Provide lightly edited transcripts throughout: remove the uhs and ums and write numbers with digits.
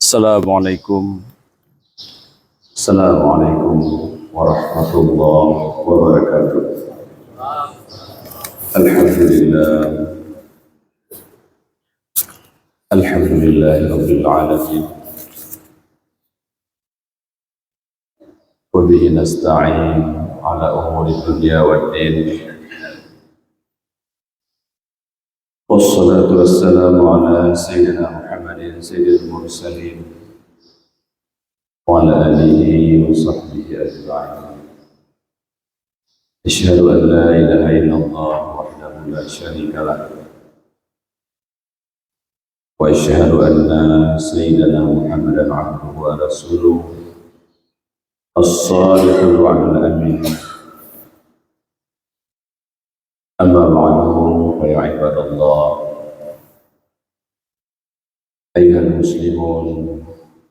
Assalamualaikum. Assalamualaikum warahmatullahi wabarakatuh. Alhamdulillah. Alhamdulillahirabbil alamin. Wa bihi nasta'in ala umuri dunya waddin. Wassalatu wassalamu ala sayyidina Muhammadin sayyidil mursalin wa ala alihi wa sahbihi ajma'in. Asyhadu an la ilaha illallah wahdahu la syarika lah wa asyhadu anna sayyidina Muhammadan abduhu wa rasuluh as-sadiqul wa'dul amin. Amma ba'du fa ya ibadallah ayyuhal muslimun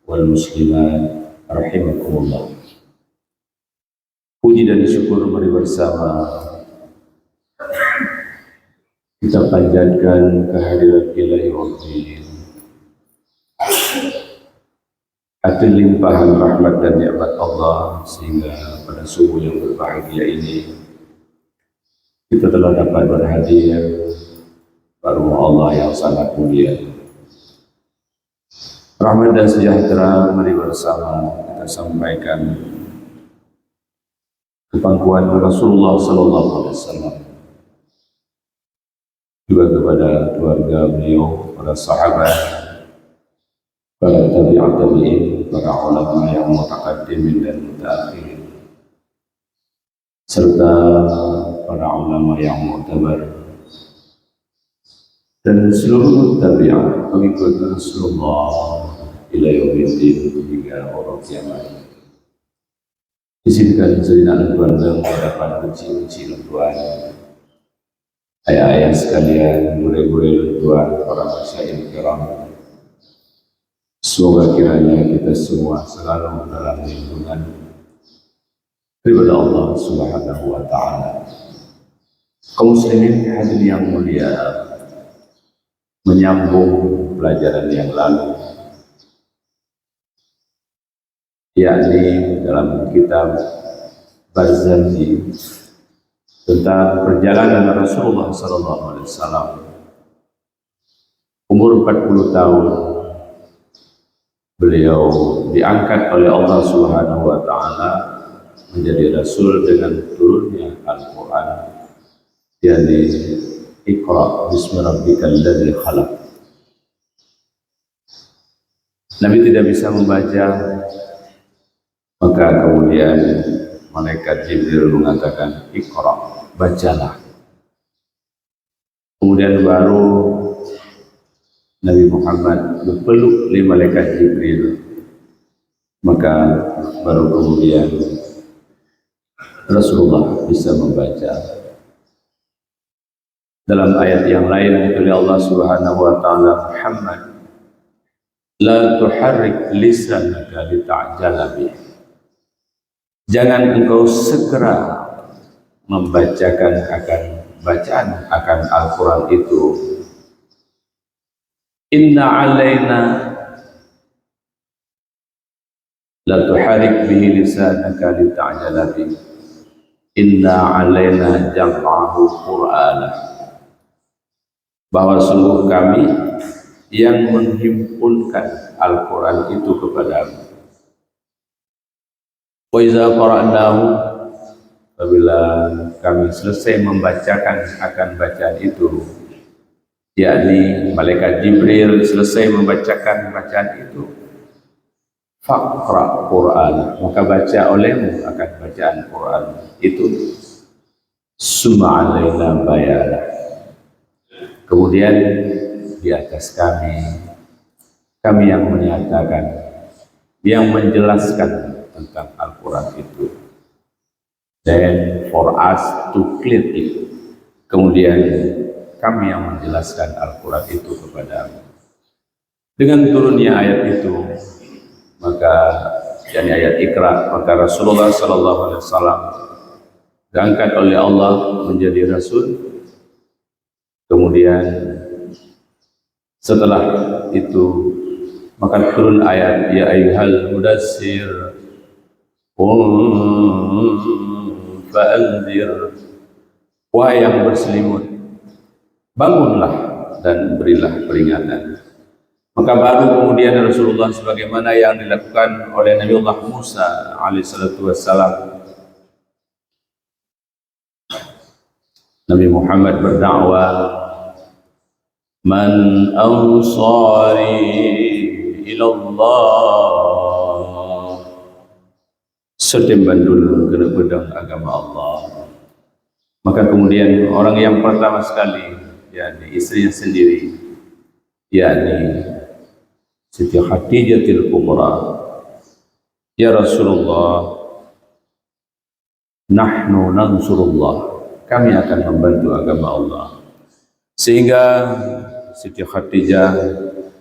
wal muslimat rahimakumullah. Puji dan syukur mari bersama kita panjatkan kehadirat Ilahi Rabbin atas limpahan rahmat dan nikmat Allah, sehingga pada subuh yang berbahagia ini kita telah dapat berhadir pada rumah Allah yang sangat mulia. Rahmat dan sejahtera mari bersama kita sampaikan ke pangkuan Rasulullah Sallallahu Alaihi Wasallam, juga kepada keluarga beliau, para sahabat, para tabi'in, para ulama yang mutaqaddimin dan mutaakhirin, serta para ulama yang mu'tabar dan seluruh tabi'ah pengikut Rasulullah ila yaumiddin hingga orang kiamat. Izinkan sejadinya Tuhan dan hadapan uji-uji Tuhan, ayah-ayah sekalian, guru-guru Tuhan, para masyayikh kiram, semoga kiranya kita semua selalu dalam lindungan daripada Allah Subhanahu wa Ta'ala. Kaum muslimin hadirin yang mulia, menyambung pelajaran yang lalu, yakni dalam kitab Barzanji tentang perjalanan Rasulullah Sallallahu Alaihi Wasallam. Umur 40 tahun beliau diangkat oleh Allah Subhanahu wa Ta'ala menjadi Rasul dengan turunnya Al-Quran, yakni Iqra bismi rabbikal ladzi khalaq. Nabi tidak bisa membaca, maka kemudian malaikat Jibril mengatakan Iqra, bacalah. Kemudian baru Nabi Muhammad berpeluk oleh malaikat Jibril, maka baru kemudian Rasulullah bisa membaca. Dalam ayat yang lain oleh Allah Subhanahu wa Ta'ala, Muhammad la tuharrik lisanaka lita'jala bih. Jangan engkau segera membacakan akan bacaan akan Al-Quran itu. Inna alaina la tuharrik bihi lisanaka lita'jala bih. Inna alaina jam'ahu Qur'ana. Bahwa sungguh kami yang menghimpunkan Al-Quran itu kepadamu. Wa iza qara'nahu, apabila kami selesai membacakan akan bacaan itu, yakni malaikat Jibril selesai membacakan bacaan itu, faqra Qur'an, maka baca olehmu akan bacaan Quran itu, summa alaina bayana. Kemudian di atas kami yang menyatakan, yang menjelaskan tentang Al-Quran itu. Then for us to clear it. Kemudian kami yang menjelaskan Al-Quran itu kepadamu. Dengan turunnya ayat itu, maka yakni ayat Iqra, maka Rasulullah Sallallahu Alaihi Wasallam diangkat oleh Allah menjadi Rasul. Kemudian setelah itu Maka turun ayat, ya ayyuhal mudassir qum fa'anzir, wahai yang berselimut, bangunlah dan berilah peringatan. Maka baru kemudian Rasulullah, sebagaimana yang dilakukan oleh Nabiullah Musa alaihissalatu wassalam, Nabi Muhammad berdakwah, man ansari ilallah, setemban dulu kena pedang agama Allah. Maka kemudian orang yang pertama sekali, yakni istrinya sendiri, yakni Siti Khadijatul Kubra, ya Rasulullah, nahnu nansurullah, kami akan membantu agama Allah. Sehingga Siti Khadijah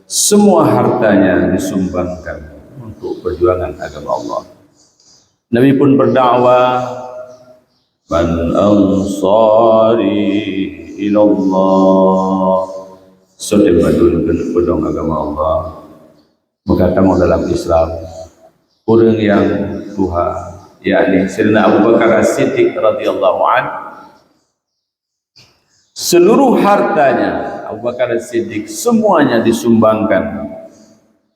semua hartanya disumbangkan untuk perjuangan agama Allah. Nabi pun berdakwah, man ansari ilallah, setempat dulu pedang agama Allah. Maka tamu dalam Islam orang yang Tuhan, yakni Sayyidina Abu Bakar As-Siddiq radhiyallahu anhu, seluruh hartanya Abu Bakar As-Siddiq semuanya disumbangkan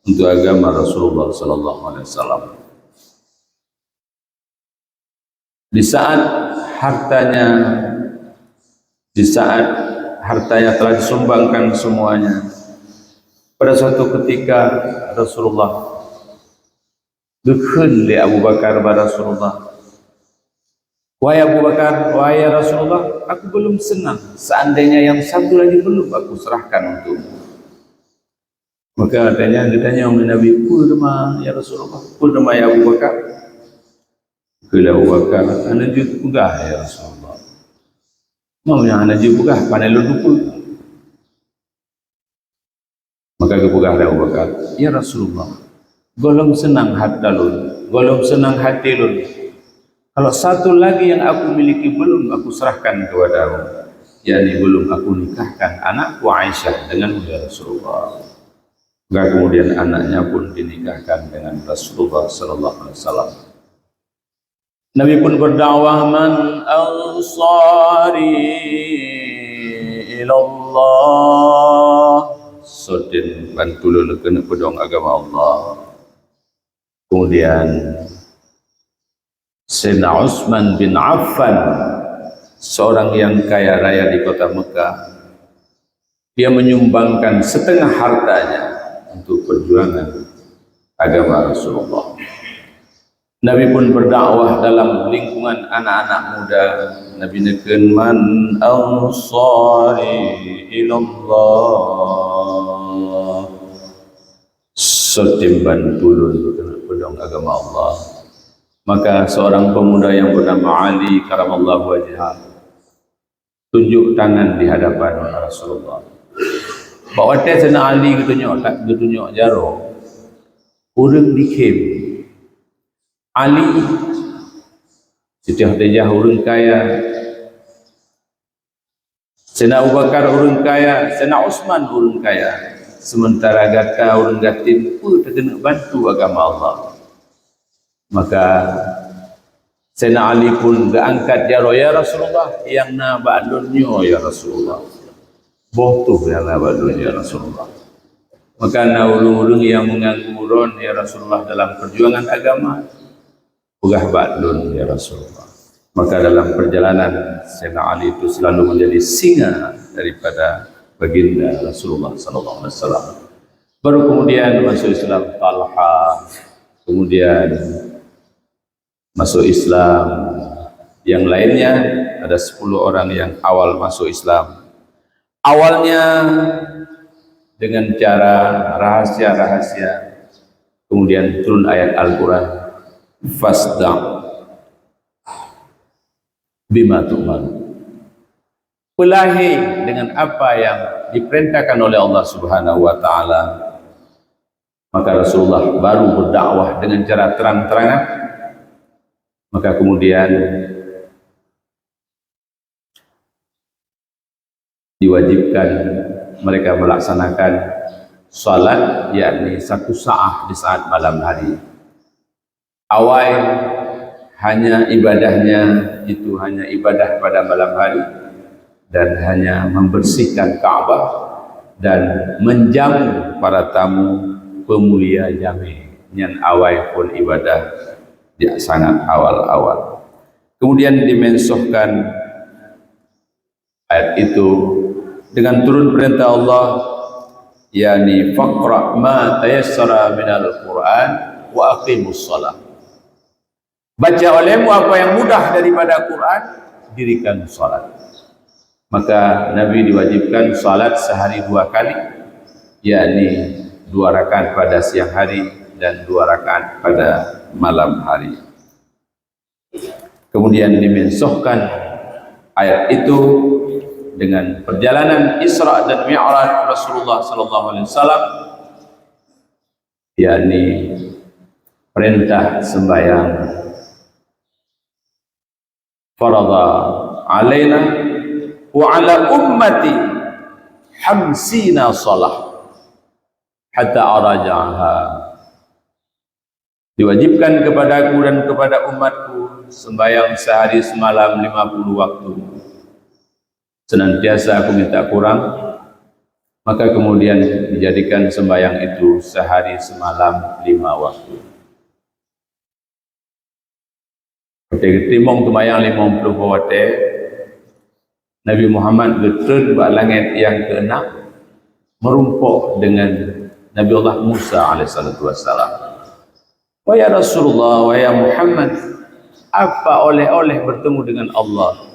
untuk agama Rasulullah sallallahu alaihi wasallam. Di saat hartanya telah disumbangkan semuanya, pada suatu ketika Rasulullah berkata kepada Abu Bakar kepada Rasulullah, wahai Abu Bakar, wahai Rasulullah, aku belum senang seandainya yang satu lagi belum aku serahkan untukmu. Maka ditanya oleh Nabi, "Kurma ya Rasulullah, kurma ya Abu Bakar?" Kala Abu Bakar, "Ana juga ya Rasulullah." Mau yang ana juga pandai lupa. Maka kepugah Abu Bakar, ya Rasulullah, golong senang harta lun, golong senang hati lun, kalau satu lagi yang aku miliki belum aku serahkan kepadamu, yakni belum aku nikahkan anakku Aisyah dengan ya Rasulullah. Maka kemudian anaknya pun dinikahkan dengan Rasulullah sallallahu alaihi wasallam. Nabi pun berdakwah, man ansari ilallah, sotin bantulun kena pedang agama Allah. Kemudian Sayyidina Utsman bin Affan, seorang yang kaya raya di kota Mekah, dia menyumbangkan setengah hartanya untuk perjuangan agama Rasulullah. Nabi pun berdakwah dalam lingkungan anak-anak muda. Nabi neken, man ansari ilallah, setimban turun pedang agama Allah. Maka seorang pemuda yang bernama Ali karamallahu wajhah tunjuk tangan di hadapan Rasulullah. Bahawa Sayyidina Ali tunjuk jaro, orang dikem Ali, Siti Khadijah orang kaya, Sayyidina Abu Bakar orang kaya, Sayyidina Utsman orang kaya, sementara gata orang gatim pun terkena bantu agama Allah. Maka Sayyidina Ali pun angkat jaro, ya Rasulullah, yang na ba'dunyo ya Rasulullah, bohtuh yang na ba'dunyo ya Rasulullah. Maka na ulung-ulung yang mengganggu ron ya Rasulullah dalam perjuangan agama, ugah ba'dun ya Rasulullah. Maka dalam perjalanan Sayyidina Ali itu selalu menjadi singa daripada baginda Rasulullah sallallahu alaihi wasallam. Baru kemudian masuk Islam Talha, kemudian masuk Islam yang lainnya, ada 10 orang yang awal masuk Islam. Awalnya dengan cara rahasia-rahasia, kemudian turun ayat Al-Quran, fasda' bima tu'man, pelahi dengan apa yang diperintahkan oleh Allah Subhanahu wa ta'ala. Maka Rasulullah baru berdakwah dengan cara terang-terangan. Maka kemudian diwajibkan mereka melaksanakan salat yakni 1 saat di saat malam hari. Awal hanya ibadahnya itu hanya ibadah pada malam hari dan hanya membersihkan Ka'bah dan menjamu para tamu pemulia jami. Yang awal pun ibadah dia sangat awal-awal. Kemudian dimensuhkan ayat itu dengan turun perintah Allah, yakni faqra ma tayassara minal Qur'an wa aqimus shalah. Baca olehmu apa yang mudah daripada Quran, dirikan salat. Maka Nabi diwajibkan salat sehari 2 kali, yakni 2 rakaat pada siang hari dan 2 rakaat pada malam hari. Kemudian dimensuhkan ayat itu dengan perjalanan Isra dan Mi'raj Rasulullah sallallahu alaihi wasallam, yakni perintah sembahyang farada alaina wa ala ummati hamsina salah hatta arajaha. Diwajibkan kepadaku dan kepada umatku sembahyang sehari semalam 50 waktu. Senantiasa aku minta kurang, maka kemudian dijadikan sembahyang itu sehari semalam 5 waktu. Ketika timong tumayang 50 waktu, Nabi Muhammad berturun ke langit yang ke-6 merumpuk dengan Nabi Allah Musa alaihissalatu wassalam. Wa ya Rasulullah wa ya Muhammad, apa oleh-oleh bertemu dengan Allah?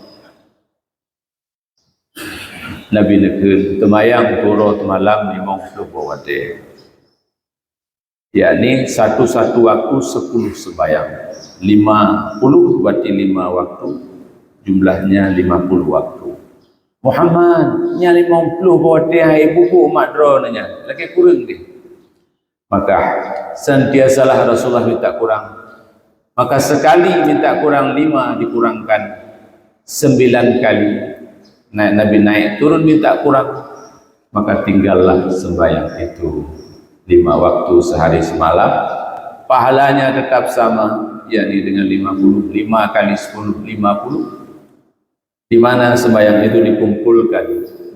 Nabi nekun temayang turut malam 50 waktu, yakni satu-satu waktu 10 sembahyang. 50 berarti 5 waktu, jumlahnya 50 waktu. Muhammad nya 50 waktu hai buku umat dronanya lagi kurang dia. Maka sentiasalah Rasulullah minta kurang. Maka sekali minta kurang 5 dikurangkan 9 kali. Nabi naik turun minta kurang, maka tinggallah sembahyang itu 5 waktu sehari semalam, pahalanya tetap sama, yakni dengan 50, 5 kali 10, 50, di mana sembahyang itu dikumpulkan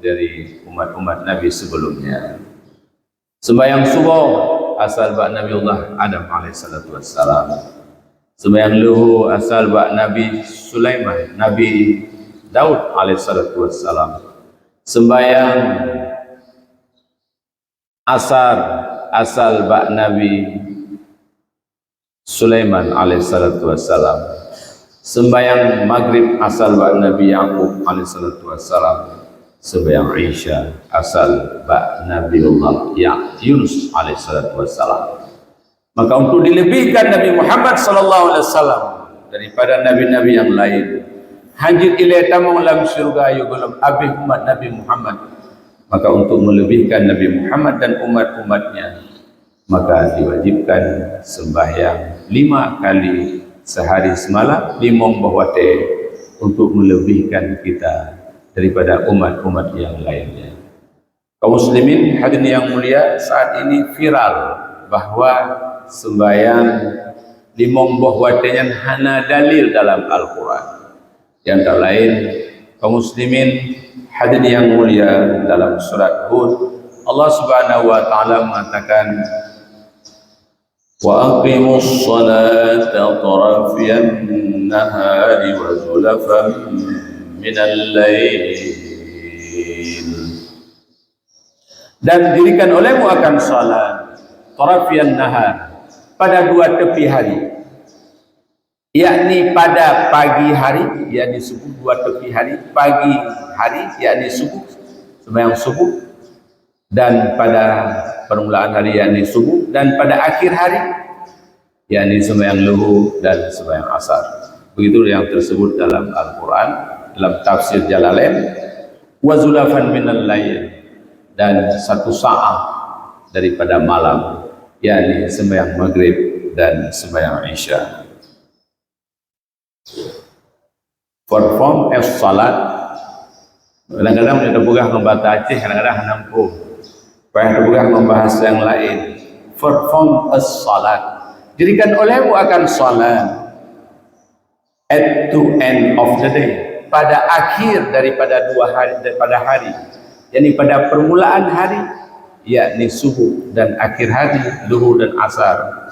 dari umat-umat Nabi sebelumnya. Sembahyang subuh asal bak Nabi Allah Adam alaihissalatu wassalam. Sembahyang luhur asal bak Nabi Sulaiman, Nabi Daud alaihissalatu wassalam. Sembahyang asar asal bak Nabi Sulaiman alaihissalatu wassalam. Sembahyang maghrib asal bak Nabi Yaqub alaihissalatu wassalam. Sembahyang Isya asal bak Nabiullah Yunus alaihissalatu wassalam. Maka untuk dilebihkan Nabi Muhammad sallallahu alaihi wasallam daripada nabi-nabi yang lain, hajat ilai tamang lam syurga yugulum abih umat Nabi Muhammad, maka untuk melebihkan Nabi Muhammad dan umat-umatnya, maka diwajibkan sembahyang 5 kali sehari semalam 5 waktu untuk melebihkan kita daripada umat-umat yang lainnya. Kaum muslimin hadirin yang mulia, saat ini viral bahwa sembahyang 5 waktunya hanya dalil dalam Al-Quran. Yang tak lain, kaum muslimin hadirin yang mulia, dalam surat Hud Allah Subhanahu wa taala mengatakan, wa aqimus salata tarafiyan nahari wa zulafan minal lail, dan dirikan olehmu akan salat tarafiyan nahar, pada 2 tepi hari, yakni pada pagi hari, yakni subuh, 2 tepi hari, pagi hari yakni subuh, sembahyang subuh, dan pada permulaan hari yakni subuh, dan pada akhir hari yakni sembahyang luhur dan sembahyang asar. Begitu yang tersebut dalam Al-Quran, dalam tafsir Jalalain. Wa zulafan minal lail, dan 1 saat daripada malam, yakni sembahyang maghrib dan sembahyang isya. Perform salat kadang-kadang kita buka membaca Aceh, kadang-kadang nampu Supaya bukan membahas yang lain. Perform as-salat. Dirikan olehmu akan salat at the end of the day, pada akhir daripada hari, yakni pada permulaan hari, yakni subuh, dan akhir hari zuhur dan asar,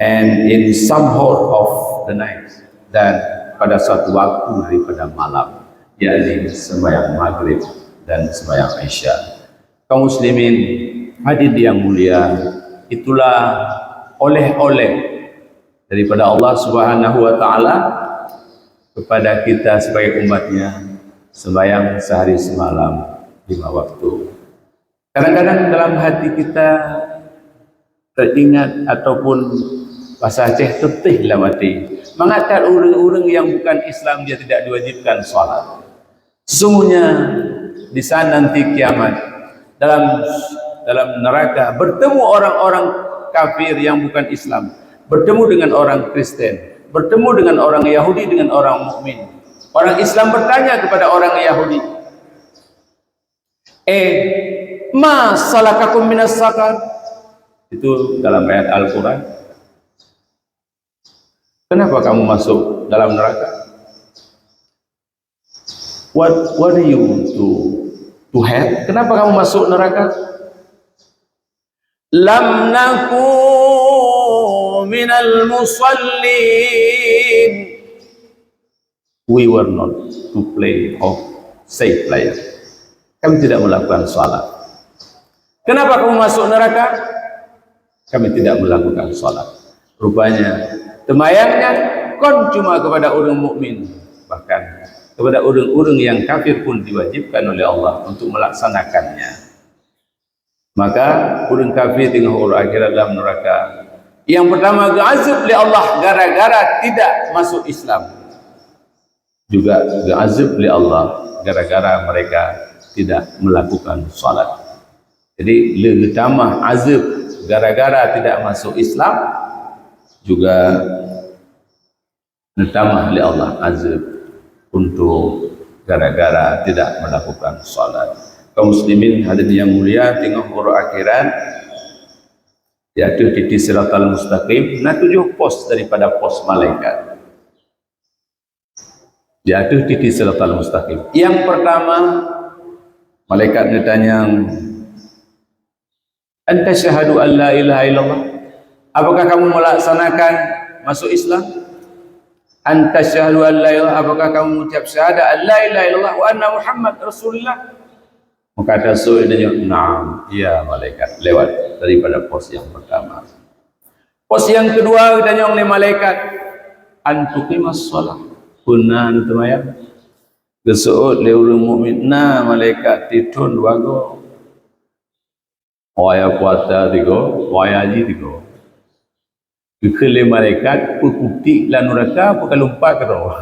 and in some hour of the night, dan pada suatu waktu daripada malam, yakni sembahyang maghrib dan sembahyang isya. Kaum muslimin hadirin yang mulia, itulah oleh-oleh daripada Allah Subhanahu wa taala kepada kita sebagai umatnya, sembahyang sehari semalam 5 waktu. Kadang-kadang dalam hati kita teringat ataupun bahasa Aceh tetih dalam hati, mengatakan orang-orang yang bukan Islam dia tidak diwajibkan salat. Sesungguhnya di saat nanti kiamat, dalam neraka bertemu orang-orang kafir yang bukan Islam, bertemu dengan orang Kristen, bertemu dengan orang Yahudi, dengan orang mukmin. Orang Islam bertanya kepada orang Yahudi, ma salakakum minas saqar? Itu dalam ayat Al-Quran. Kenapa kamu masuk dalam neraka? What do you want to have? Kenapa kamu masuk neraka? Lam naku minal musallin. We were not to play of safe player. Kami tidak melakukan salat. Kenapa kamu masuk neraka? Kami tidak melakukan salat. Rupanya temayangnya kon cuma kepada orang mukmin, bahkan kepada orang-orang yang kafir pun diwajibkan oleh Allah untuk melaksanakannya. Maka orang kafir tengah orang akhirat dalam neraka. Yang pertama diazab oleh Allah gara-gara tidak masuk Islam. Juga diazab oleh Allah gara-gara mereka tidak melakukan salat. Jadi lebih tambah azab gara-gara tidak masuk Islam, juga ditambah oleh Allah azab untuk gara-gara tidak melakukan salat. Kaum muslimin hadirin yang mulia, tengok orang akhirat yaitu di siratal mustaqim. Nah, 7 pos daripada pos malaikat yaitu di siratal mustaqim. Yang pertama, malaikat ditanya, anta syahadu an la ilaha illallah, apakah kamu melaksanakan masuk Islam? Anta syahadu an la ilaha, apakah kamu mengucap syahadat an la ilaha illallah wa anna Muhammad Rasulullah? Maka ada sunnahnya, na'am, ya malaikat, lewat daripada pos yang pertama. Pos yang kedua ditanya oleh malaikat, antuqimas shalah, kunna temayang. Kesuut le orang mukmin, nah malaikat titun wago. Waya puasa tigo, waya haji tigo. Kekele malaikat pukuti lan neraka bukan lupa kero.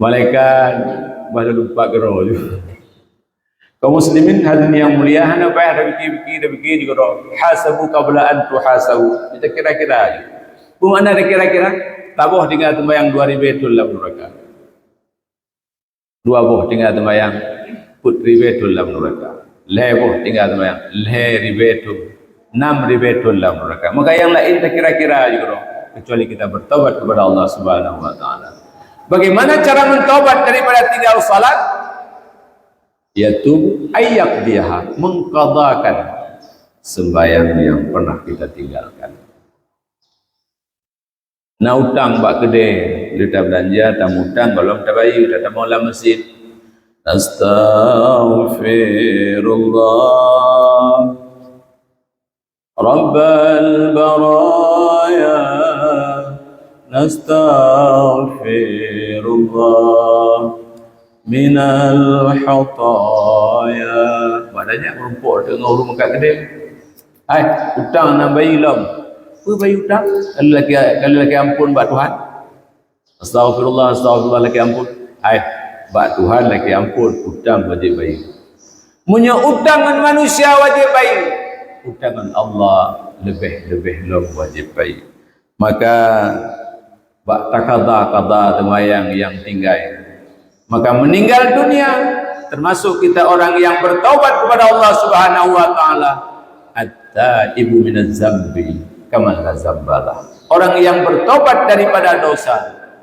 Malaikat baru lupa kero juga. Kaum muslimin hadirin yang mulia, hana payah dah fikir juga hasabu qabla an tuhasabu. Kita kira-kira. Bermakna kira-kira tabuh tinggal tembayang 2000 betul dalam neraka. 2 boh tinggal tembayang putri betul dalam neraka. Leboh tinggal tembayang leri betul 6 betul dalam neraka. Maka yang lain tak kira-kira juga kecuali kita bertobat kepada Allah Subhanahu wa taala. Bagaimana cara mentobat daripada tinggal salat? Yaitu ayak dia mengqadakan sembahyang yang pernah kita tinggalkan. Nah, utang bak gede, kita belanja tam utang belum tabayu, datang mula masjid. Astaghfirullah Rabbal baraya, nastaghfirullah minal khataya. Maknanya merumpuk dengan urut kat gede. Hai, utang nak bayi lom. Apa bayi utang? Kalau lagi ampun bak Tuhan. Astagfirullah lagi ampun. Hai, bak Tuhan lagi ampun, utang wajib bayi. Punya utang dengan manusia wajib bayi. Utang dengan Allah lebih lom wajib bayi. Maka bak takada temayang yang tinggal. Maka meninggal dunia termasuk kita orang yang bertaubat kepada Allah Subhanahu wa taala. At-taibu minaz zambi kama la zambalah. Orang yang bertobat daripada dosa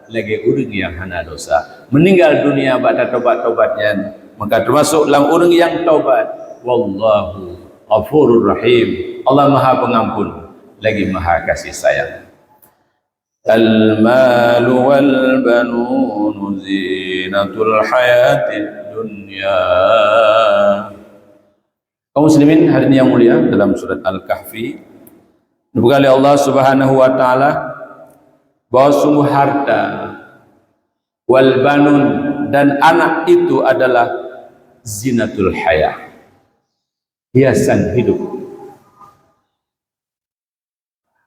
lagi urang yang hana dosa. Meninggal dunia pada tobat-tobatnya, maka termasuk dalam orang yang taubat. Wallahu ghafurur rahim. Allah Maha Pengampun lagi Maha Kasih Sayang. Al-malu wal banun zinatul hayatid dunya. Kaum muslimin hadirin yang mulia, dalam surat Al-Kahfi disebutkan oleh Allah Subhanahu wa taala bahwa sungguh harta wal banun dan anak itu adalah zinatul hayah, hiasan hidup.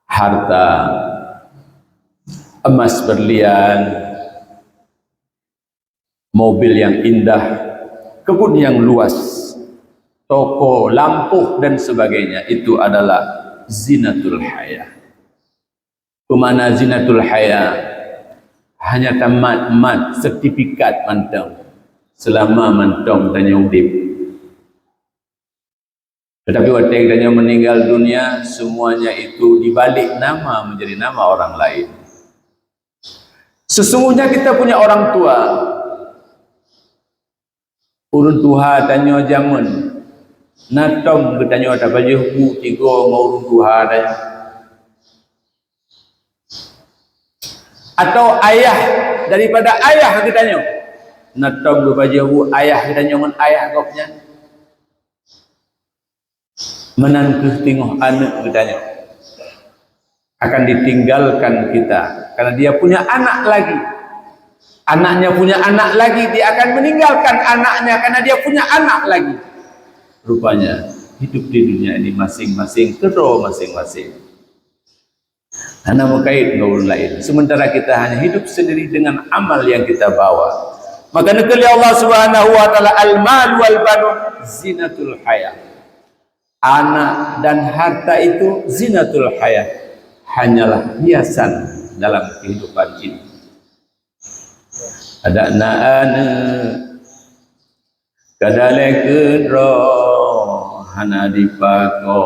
Harta, emas berlian, mobil yang indah, kebun yang luas, toko, lampu dan sebagainya, itu adalah zinatul hayah. Kemana zinatul hayah? Hanya tamat sertifikat mantong selama mantong tanya udip. Tetapi waktu tanya meninggal dunia, semuanya itu dibalik nama menjadi nama orang lain. Sesungguhnya kita punya orang tua. Urun tuha tanya jamun. Natong bertanya ada baju bu tiga ngurun tuha tanya. Atau ayah daripada ayah kita tanya. Natong berbaju bu ayah kita tanya ayah kopnya. Menantu tengok anak kita tanya. Akan ditinggalkan kita karena dia punya anak lagi. Anaknya punya anak lagi, dia akan meninggalkan anaknya karena dia punya anak lagi. Rupanya hidup di dunia ini masing-masing kero masing-masing. Hanya mengkait dengan orang lain. Sementara kita hanya hidup sendiri dengan amal yang kita bawa. Maka nekali Allah Subhanahu wa taala al-mal wal banun zinatul hayah. Anak dan harta itu zinatul hayah, hanyalah hiasan dalam kehidupan ini. Ada anak kadale kedro hana dipako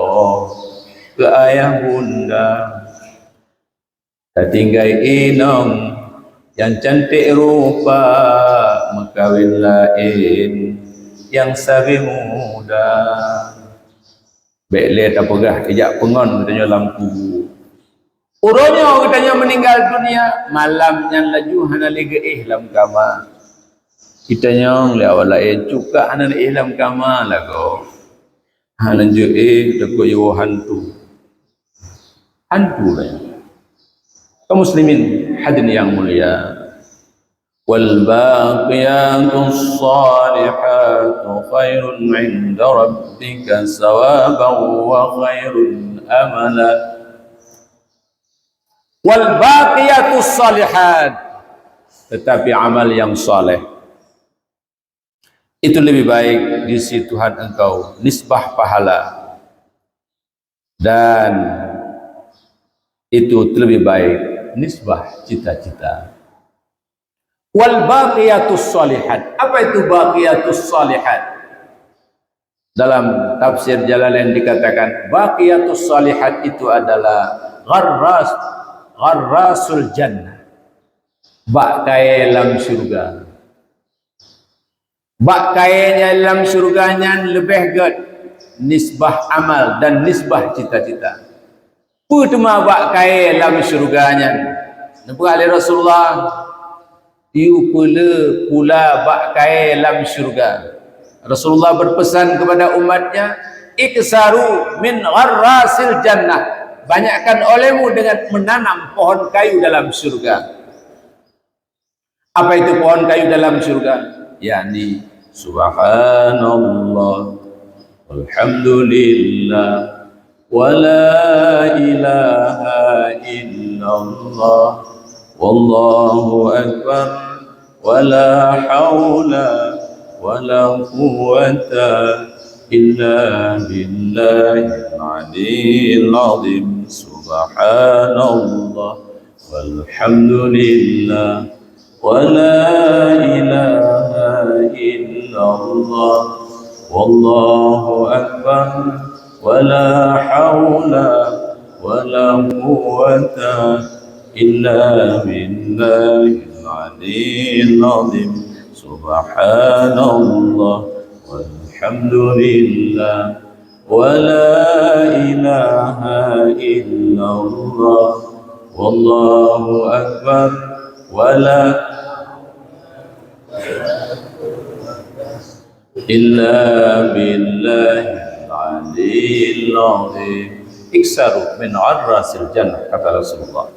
ke ayah bunda, tertinggal inong yang cantik rupa, makawin lain yang sabi muda. Baiklah tak pegah ejak pengon katanya lampu. Uronya katanya meninggal dunia, malamnya laju hana lege lam kama. Kita nyong le awal lain cuka hana lam kama lago. Hana je deko yo hantu. Hantu lah. Kaum muslimin hadirin yang mulia. Wal baqiyatus salihatu khairun 'inda rabbika sawaban wa khairun amala. Wal baqiyatus salihat, tetapi amal yang saleh itu lebih baik di sisi Tuhan engkau, nisbah pahala, dan itu lebih baik nisbah cita-cita. Wal baqiyatus salihat, apa itu baqiyatus salihat? Dalam tafsir Jalalain dikatakan baqiyatus salihat itu adalah gharrasul jannah, bak kaya dalam surga. Bak kayanya dalam surganya lebih ged nisbah amal dan nisbah cita-cita. Putma bak kaya dalam surganya. Nabi alaihi Rasulullah diupula pula bak kaya dalam surga. Rasulullah berpesan kepada umatnya, iksaru min gharrasil jannah, banyakkan olehmu dengan menanam pohon kayu dalam surga. Apa itu pohon kayu dalam surga? Yakni subhanallah walhamdulillah wa la ilaha illallah wallahu akbar wa la hawla wa la quwwata illa billahil aliyyil azim. Subhanallah walhamdulillah wa la ilaha illallah illallah, wallahu akbar, wala hawla wala quwwata illa billahil aliyyil azim. Subhanallah walhamdulillah wala ilaha illallah, wallahu akbar, wala illa billahil aliyyil azim. Iksaru min arrasil jannah, kata Rasulullah.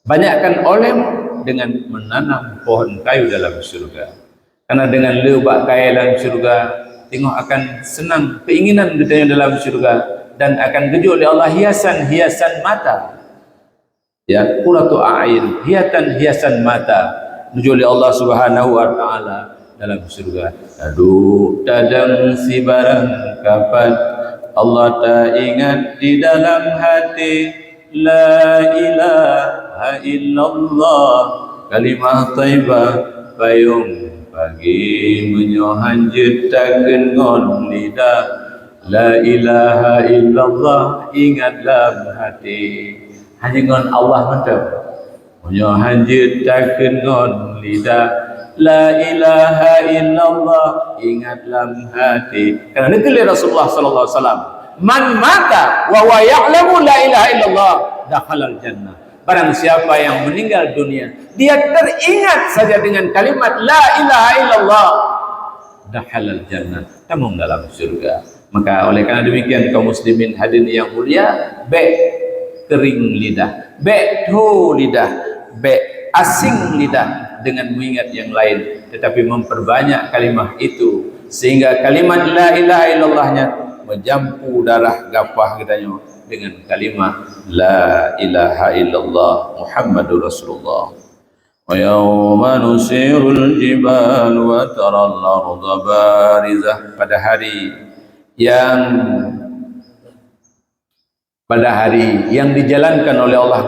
Banyakkan olehmu dengan menanam pohon kayu dalam surga. Karena dengan lebat kayu dalam surga, tengok akan senang keinginan kita yang dalam surga, dan akan gejol oleh Allah hiasan-hiasan mata. Ya, qurratu a'yun, hiasan mata nuju oleh Allah Subhanahu wa taala dalam surga. Aduh dadang si barang kapan Allah tak ingat di dalam hati, la ilaha illallah, kalimah thayyibah payung pagi menyohan jetakeun ngon lidah, la ilaha illallah ingat dalam hati. Hanya ngon Allah mantap menyohan jetakeun ngon lidah, la ilaha illallah ingat dalam hati. Karena negeri Rasulullah sallallahu alaihi wasallam, man mata wa huwa ya'lamu la ilaha illallah dakhalal jannah. Barang siapa yang meninggal dunia, dia teringat saja dengan kalimat la ilaha illallah, dakhalal jannah, tamung dalam surga. Maka oleh karena demikian kaum muslimin hadirin yang mulia, kering lidah, tu lidah, asing lidah dengan mengingat yang lain, tetapi memperbanyak kalimat itu sehingga kalimat la ilaha illallahnya menjampu darah gapah katanya dengan kalimat la ilaha illallah Muhammadur Rasulullah. Wa yawma nusirul jibal wa taral arda barizah, pada hari yang dijalankan oleh Allah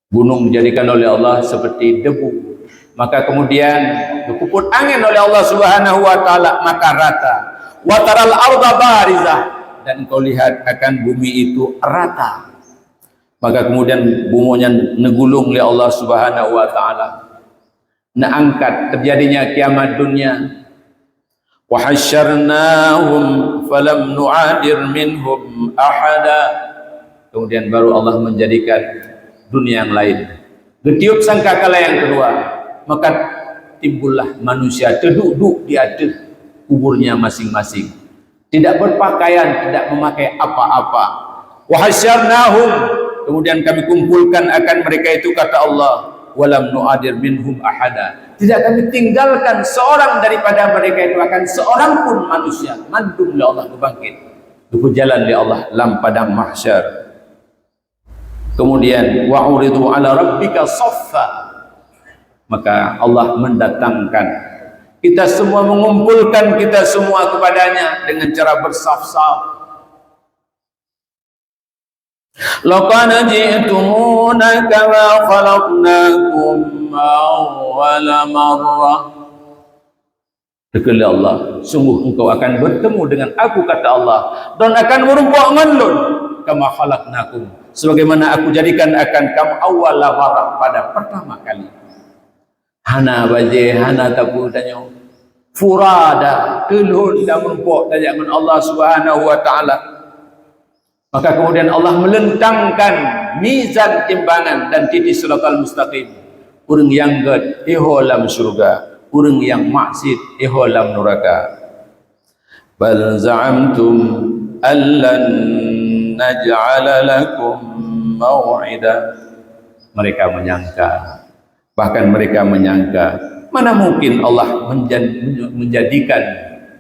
gunung dijadikan oleh Allah seperti debu, maka kemudian dipuput angin oleh Allah Subhanahu wa taala, maka rata. Wa taral arda barizah, dan kau lihat akan bumi itu rata. Maka kemudian bumunya negulung oleh Allah Subhanahu wa taala, angkat, terjadinya kiamat dunia. Wa hasyarnahum falam nu'adir minhum ahada, kemudian baru Allah menjadikan dunia yang lain. Getiup sangkakala yang kedua, maka timbullah manusia terduduk di atas kuburnya masing-masing, tidak berpakaian, tidak memakai apa-apa. Wa hasyarnahum, kemudian kami kumpulkan akan mereka itu, kata Allah, walam nu'adir minhum ahada, tidak kami tinggalkan seorang daripada mereka itu, akan seorang pun manusia. Mandum li Allah bangkit, berjalan li Allah lam padang mahsyar. Kemudian wa'uridu ala rabbika saffa, maka Allah mendatangkan kita semua, mengumpulkan kita semua kepadanya dengan cara bersaf-saf. Laqad ji'tumuna kama khalaqnakum awwala marrah, dekatlah Allah, sungguh engkau akan bertemu dengan aku, kata Allah, dan akan merumpuk nganlun kama khalaqnakum, sebagaimana aku jadikan akan kamu awwala marrah, pada pertama kali. Hana baje, hana tapu tanya furada, telun dan merumpuk tanya dengan Allah Subhanahu wa taala. Maka kemudian Allah melentangkan mizan timbangan dan titis siratal mustaqim. Urang yang gad iholam surga, urang yang maksiat iholam neraka. Bal za'amtum allan naj'ala lakum mau'ida, mereka menyangka, bahkan mereka menyangka, mana mungkin Allah menjadikan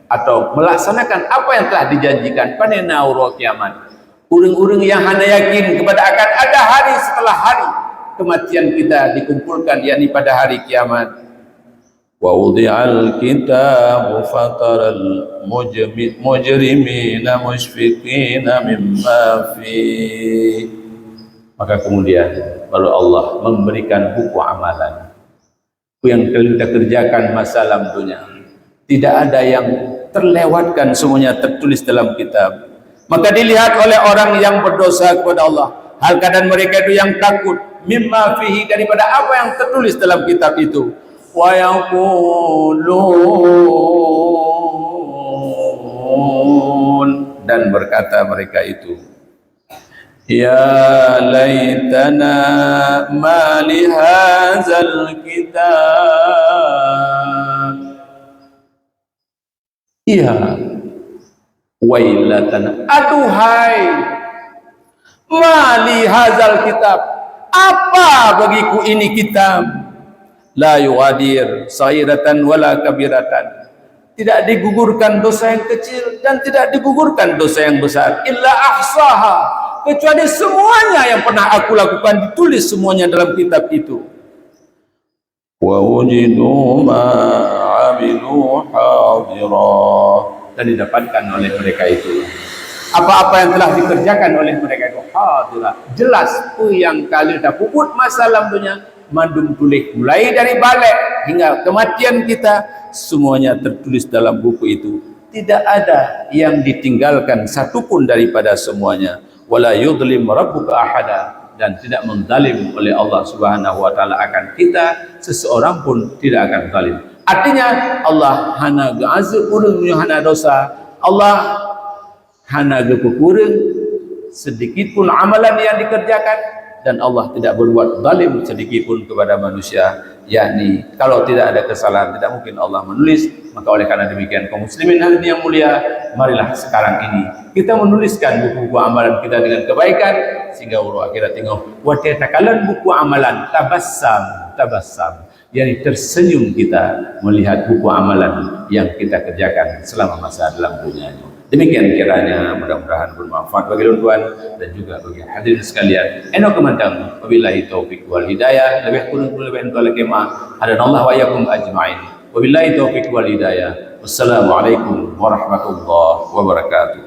atau melaksanakan apa yang telah dijanjikan pada nauro kiamat. Urang-urang yang hanya yakin kepada akan ada hari setelah hari kematian kita dikumpulkan, yakni pada hari kiamat. Wa wudi'al kitabu fataral mujrimina mushfiqina mimma fi, maka kemudian baru Allah memberikan buku amalan yang telah kita kerjakan masa lalu dunia. Tidak ada yang terlewatkan, semuanya tertulis dalam kitab. Maka dilihat oleh orang yang berdosa kepada Allah, hal keadaan mereka itu yang takut mimma fihi, daripada apa yang tertulis dalam kitab itu. Wa yaqulun, dan berkata mereka itu, ya laitana ma li hadzal kitab, ya wailatana, aduhai, ma li hadzal kitab, apa bagiku ini kitab, la yugadir saghiratan wala kabiratan, tidak digugurkan dosa yang kecil dan tidak digugurkan dosa yang besar, illa ahsaha, kecuali semuanya yang pernah aku lakukan ditulis semuanya dalam kitab itu. Wa wujidu ma amilu hadira, dan didapatkan oleh mereka itu apa-apa yang telah dikerjakan oleh mereka itu hadira, jelas yang kali dah puput masa lampaunya mandum tulis, mulai dari balik hingga kematian kita, semuanya tertulis dalam buku itu. Tidak ada yang ditinggalkan satupun daripada semuanya. Wala yudlim rabbuka ahada, dan tidak menzalim oleh Allah Subhanahu wa taala akan kita, seseorang pun tidak akan zalim. Artinya Allah hana ga'azuk urang hana dosa, Allah hana gepurung sedikit pun amalan yang dikerjakan, dan Allah tidak berbuat zalim sedikit pun kepada manusia. Yakni kalau tidak ada kesalahan, tidak mungkin Allah menulis. Maka oleh karena demikian, kaum muslimin hadirin yang mulia, marilah sekarang ini kita menuliskan buku-buku amalan kita dengan kebaikan, sehingga urus akhirat tengok wa tatakalan buku amalan tabassam, yakni tersenyum kita melihat buku amalan yang kita kerjakan selama masa dalam dunia ini. Demikian kiranya, mudah-mudahan bermanfaat bagi tuan dan juga bagi hadirin sekalian. Eno kemantang, wabillahi taufiq wal hidayah. Lebih kurang lebih entah kemah. Hadanallahu wa iyyakum ajma'in. Wabillahi taufiq wal hidayah. Wassalamualaikum warahmatullahi wabarakatuh.